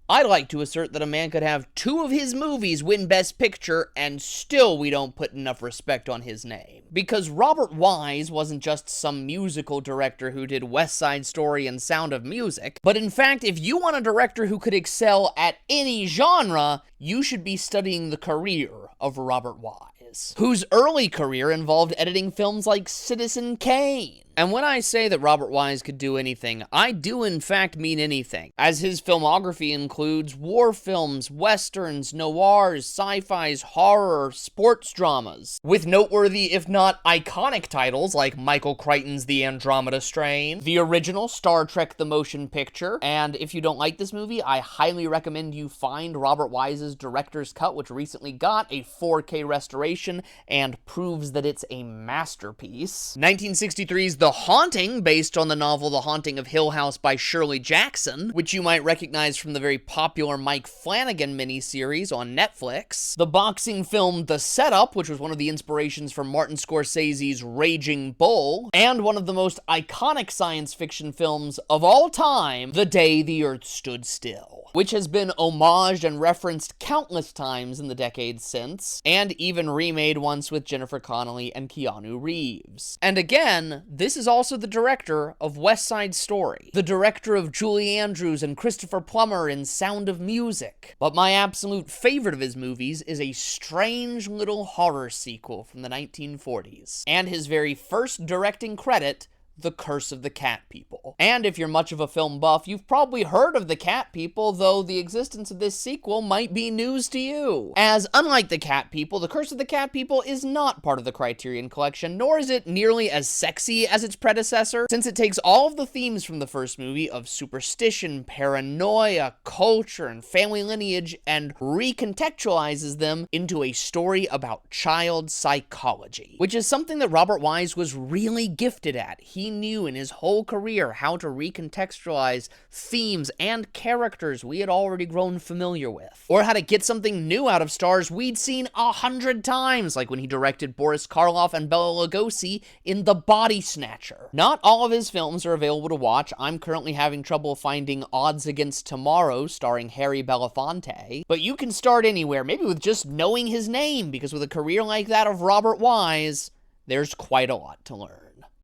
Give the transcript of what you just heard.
I like to assert that a man could have 2 of his movies win Best Picture and still we don't put enough respect on his name. Because Robert Wise wasn't just some musical director who did West Side Story and Sound of Music, but in fact, if you want a director who could excel at any genre, you should be studying the career of Robert Wise, whose early career involved editing films like Citizen Kane. And when I say that Robert Wise could do anything, I do in fact mean anything, as his filmography includes war films, westerns, noirs, sci-fis, horror, sports dramas, with noteworthy if not iconic titles like Michael Crichton's The Andromeda Strain, the original Star Trek The Motion Picture, and if you don't like this movie, I highly recommend you find Robert Wise's director's cut, which recently got a 4K restoration and proves that it's a masterpiece. 1963's The Haunting, based on the novel The Haunting of Hill House by Shirley Jackson, which you might recognize from the very popular Mike Flanagan miniseries on Netflix. The boxing film The Setup, which was one of the inspirations for Martin Scorsese's Raging Bull, and one of the most iconic science fiction films of all time, The Day the Earth Stood Still, which has been homaged and referenced countless times in the decades since, and even remade once with Jennifer Connelly and Keanu Reeves. And again, this is also the director of West Side Story, the director of Julie Andrews and Christopher Plummer in Sound of Music. But my absolute favorite of his movies is a strange little horror sequel from the 1940s, and his very first directing credit, The Curse of the Cat People. And if you're much of a film buff, you've probably heard of The Cat People, though the existence of this sequel might be news to you. As unlike The Cat People, The Curse of the Cat People is not part of the Criterion Collection, nor is it nearly as sexy as its predecessor, since it takes all of the themes from the first movie of superstition, paranoia, culture, and family lineage, and recontextualizes them into a story about child psychology, which is something that Robert Wise was really gifted at. He knew in his whole career how to recontextualize themes and characters we had already grown familiar with, or how to get something new out of stars we'd seen 100 times, like when he directed Boris Karloff and Bela Lugosi in The Body Snatcher. Not all of his films are available to watch. I'm currently having trouble finding Odds Against Tomorrow, starring Harry Belafonte, but you can start anywhere, maybe with just knowing his name, because with a career like that of Robert Wise, there's quite a lot to learn.